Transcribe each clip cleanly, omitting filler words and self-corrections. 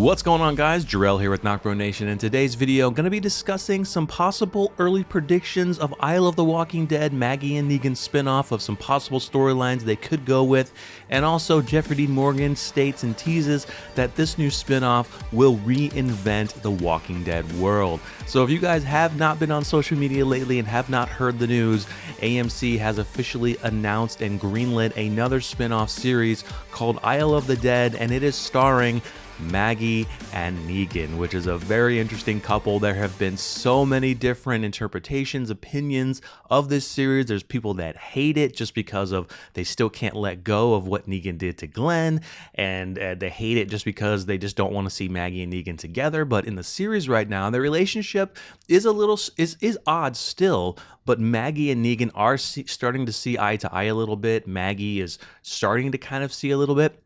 What's going on, guys? Jarrell here with NocBro Nation. In today's video, I'm going to be discussing some possible early predictions of I Love the Walking Dead, Maggie and Negan spinoff, of some possible storylines they could go with, and also TWD Morgan states and teases that this new spinoff will reinvent the Walking Dead world. So if you guys have not been on social media lately and have not heard the news, AMC has officially announced and greenlit another spinoff series called I Love the Dead, and it is starring Maggie and Negan, which is a very interesting couple. There have been so many different interpretations, opinions of this series. There's people that hate it just because of they still can't let go of what Negan did to Glenn, and they hate it just because they just don't want to see Maggie and Negan together. But in the series right now, their relationship is is odd still, but Maggie and Negan are starting to see eye to eye a little bit. Maggie is starting to kind of see a little bit.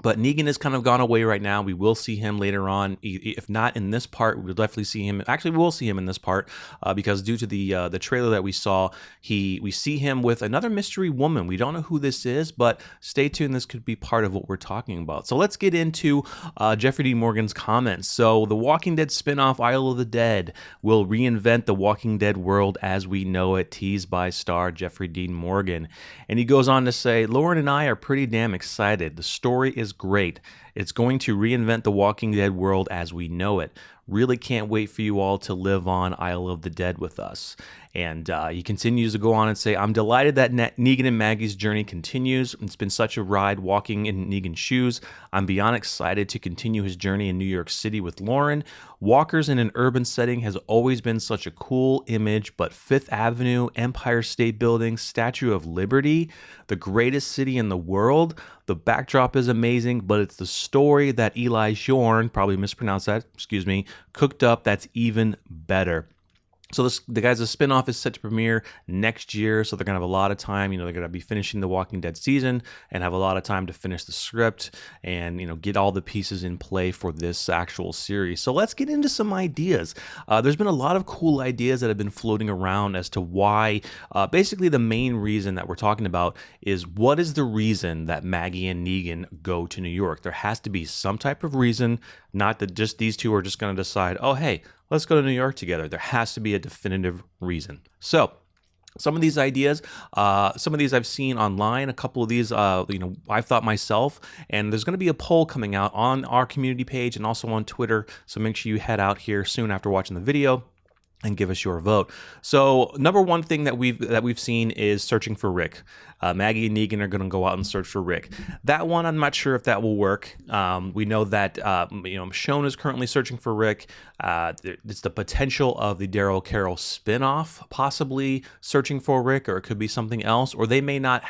But Negan has kind of gone away right now. We will see him later on. If not in this part, we'll definitely see him. Actually, we will see him in this part because due to the trailer that we saw, we see him with another mystery woman. We don't know who this is, but stay tuned. This could be part of what we're talking about. So let's get into TWD Morgan's comments. So the Walking Dead spinoff, Isle of the Dead, will reinvent the Walking Dead world as we know it, teased by star TWD Morgan. And he goes on to say, Lauren and I are pretty damn excited. The story is great. It's going to reinvent the Walking Dead world as we know it. Really can't wait for you all to live on Isle of the Dead with us. And he continues to go on and say, I'm delighted that Negan and Maggie's journey continues. It's been such a ride walking in Negan's shoes. I'm beyond excited to continue his journey in New York City with Lauren. Walkers in an urban setting has always been such a cool image, but Fifth Avenue, Empire State Building, Statue of Liberty, the greatest city in the world. The backdrop is amazing, but it's the story that Eli Jorné, probably mispronounced that, excuse me, cooked up that's even better. So the spinoff is set to premiere next year, so they're going to have a lot of time. They're going to be finishing the Walking Dead season and have a lot of time to finish the script and, get all the pieces in play for this actual series. So let's get into some ideas. There's been a lot of cool ideas that have been floating around as to why, basically the main reason that we're talking about is what is the reason that Maggie and Negan go to New York? There has to be some type of reason, not that just these two are just going to decide, oh, hey, let's go to New York together. There has to be a definitive reason. So some of these ideas, some of these I've seen online. A couple of these, I've thought myself. And there's going to be a poll coming out on our community page and also on Twitter. So make sure you head out here soon after watching the video and give us your vote. So number one thing that we've seen is searching for Rick. Maggie and Negan are going to go out and search for Rick. That one, I'm not sure if that will work. We know that Michonne is currently searching for Rick. It's the potential of the Daryl Carroll spinoff possibly searching for Rick, or it could be something else, or they may not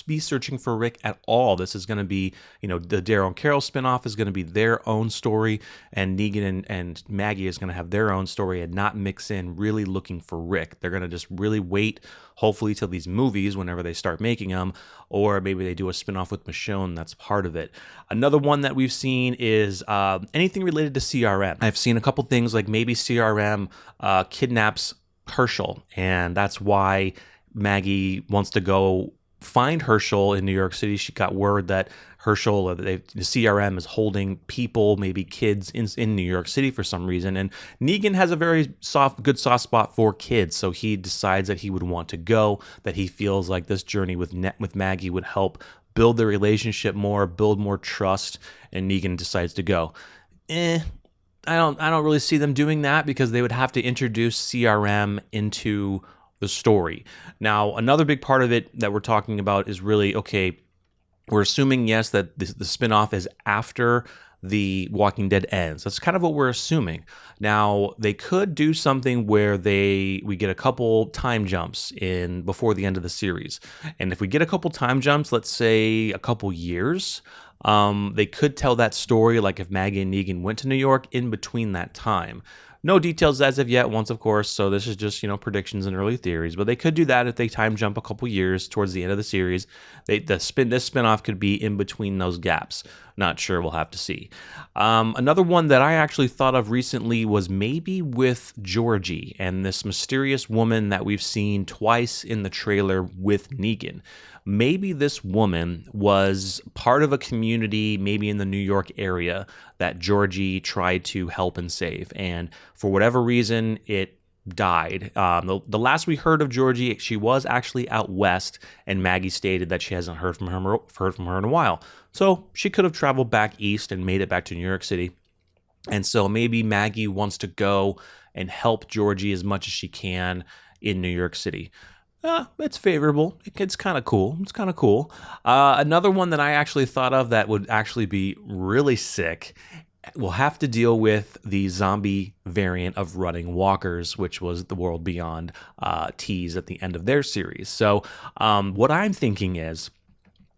be searching for Rick at all. This is going to be, the Daryl Carroll spinoff is going to be their own story, and Negan and Maggie is going to have their own story and not mix in really looking for Rick. They're going to just really wait, hopefully, till these movies, whenever they start making them, or maybe they do a spinoff with Michonne. That's part of it. Another one that we've seen is anything related to CRM. I've seen a couple things like maybe CRM kidnaps Herschel, and that's why Maggie wants to go find Herschel in New York City. She got word that Herschel, the CRM, is holding people, maybe kids, in New York City for some reason. And Negan has a very good soft spot for kids, so he decides that he would want to go, that he feels like this journey with Maggie would help build the relationship more, build more trust, and Negan decides to go. I don't really see them doing that because they would have to introduce CRM into the story. Now, another big part of it that we're talking about is really, okay, we're assuming, yes, that the spinoff is after the Walking Dead ends. That's kind of what we're assuming. Now, they could do something where we get a couple time jumps in before the end of the series. And if we get a couple time jumps, let's say a couple years, they could tell that story like if Maggie and Negan went to New York in between that time. No details as of yet, once of course, so this is just, predictions and early theories, but they could do that if they time jump a couple years towards the end of the series. This spinoff could be in between those gaps. Not sure, we'll have to see. Another one that I actually thought of recently was maybe with Georgie and this mysterious woman that we've seen twice in the trailer with Negan. Maybe this woman was part of a community, maybe in the New York area, that Georgie tried to help and save. And for whatever reason, it died. The last we heard of Georgie, she was actually out west, and Maggie stated that she hasn't heard from her in a while. So she could have traveled back east and made it back to New York City. And so maybe Maggie wants to go and help Georgie as much as she can in New York City. It's favorable. It's kind of cool. It's kind of cool. Another one that I actually thought of that would actually be really sick will have to deal with the zombie variant of Running Walkers, which was the World Beyond tease at the end of their series. So what I'm thinking is,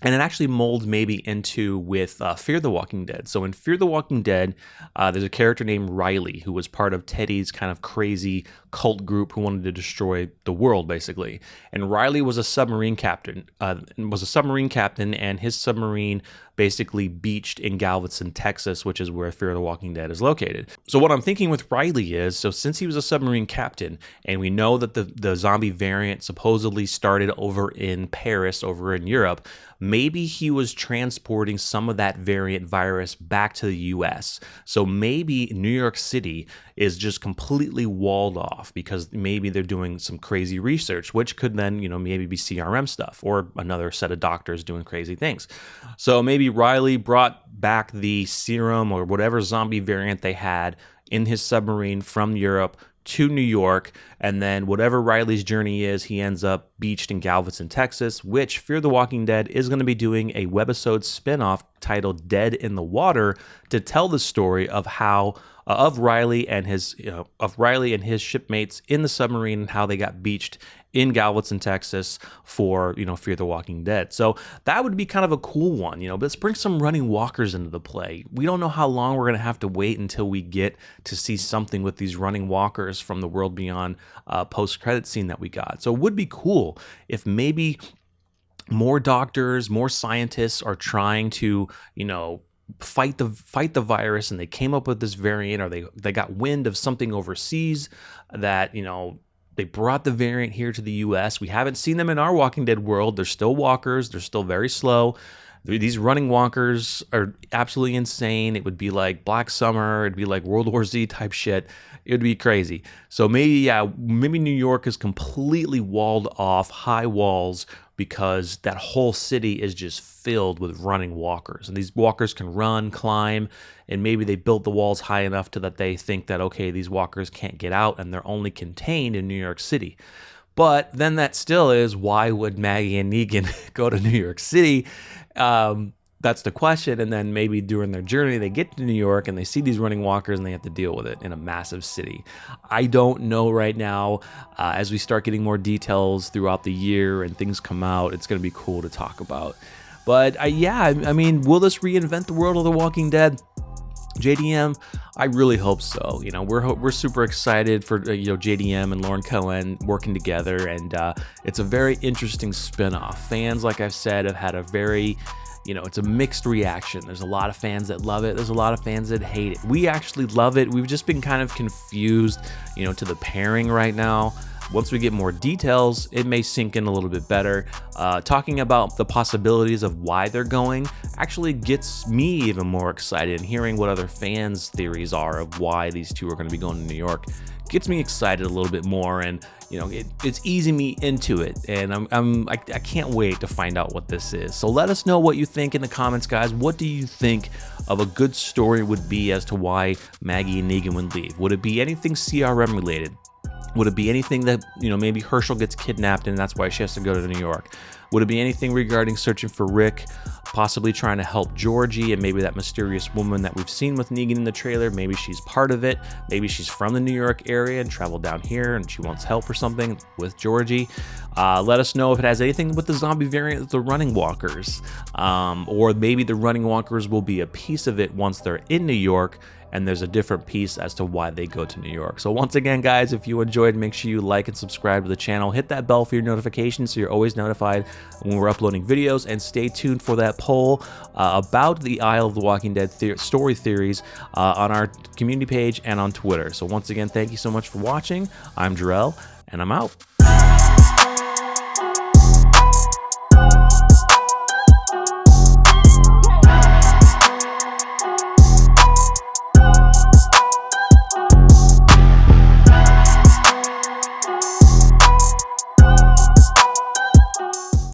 and it actually molds maybe into with Fear the Walking Dead. So in Fear the Walking Dead, there's a character named Riley who was part of Teddy's kind of crazy cult group who wanted to destroy the world, basically. And Riley was a submarine captain. And his submarine basically beached in Galveston, Texas, which is where Fear the Walking Dead is located. So what I'm thinking with Riley is, so since he was a submarine captain, and we know that the zombie variant supposedly started over in Paris, over in Europe, maybe he was transporting some of that variant virus back to the US. So maybe New York City is just completely walled off because maybe they're doing some crazy research, which could then, maybe be CRM stuff or another set of doctors doing crazy things. So maybe Riley brought back the serum or whatever zombie variant they had in his submarine from Europe to New York, and then whatever Riley's journey is, he ends up beached in Galveston, Texas, which Fear the Walking Dead is going to be doing a webisode spinoff titled Dead in the Water to tell the story of how of Riley and his shipmates in the submarine and how they got beached in Galveston, Texas for, Fear the Walking Dead. So that would be kind of a cool one, let's bring some Running Walkers into the play. We don't know how long we're going to have to wait until we get to see something with these Running Walkers from the World Beyond post-credit scene that we got. So it would be cool if maybe more doctors, more scientists are trying to, fight the virus, and they came up with this variant, or they got wind of something overseas that, they brought the variant here to the US. We haven't seen them in our Walking Dead world. They're still walkers. They're still very slow. These Running Walkers are absolutely insane. It would be like Black Summer. It'd be like World War Z type shit. It would be crazy. So maybe New York is completely walled off, high walls, because that whole city is just filled with Running Walkers. And these walkers can run, climb, and maybe they built the walls high enough to that they think that, okay, these walkers can't get out and they're only contained in New York City. But then that still is, why would Maggie and Negan go to New York City? That's the question. And then maybe during their journey, they get to New York and they see these Running Walkers and they have to deal with it in a massive city. I don't know right now. As we start getting more details throughout the year and things come out, it's going to be cool to talk about. But will this reinvent the world of The Walking Dead? JDM, I really hope so. We're super excited for JDM and Lauren Cohan working together, and it's a very interesting spinoff. Fans, like I've said, have had a very it's a mixed reaction. There's a lot of fans that love it. There's a lot of fans that hate it. We actually love it. We've just been kind of confused, to the pairing right now. Once we get more details, it may sink in a little bit better. Talking about the possibilities of why they're going actually gets me even more excited, and hearing what other fans' theories are of why these two are going to be going to New York gets me excited a little bit more, and it's easing me into it, and I can't wait to find out what this is. So let us know what you think in the comments, guys. What do you think of a good story would be as to why Maggie and Negan would leave? Would it be anything CRM related? Would it be anything that, maybe Herschel gets kidnapped and that's why she has to go to New York? Would it be anything regarding searching for Rick, possibly trying to help Georgie, and maybe that mysterious woman that we've seen with Negan in the trailer? Maybe she's part of it. Maybe she's from the New York area and traveled down here and she wants help or something with Georgie. Let us know if it has anything with the zombie variant of the Running Walkers. Or maybe the Running Walkers will be a piece of it once they're in New York, and there's a different piece as to why they go to New York. So once again, guys, if you enjoyed, make sure you like and subscribe to the channel. Hit that bell for your notifications so you're always notified when we're uploading videos, and stay tuned for that poll about the Isle of the Walking Dead story theories on our community page and on Twitter. So once again, thank you so much for watching. I'm Jarrell, and I'm out.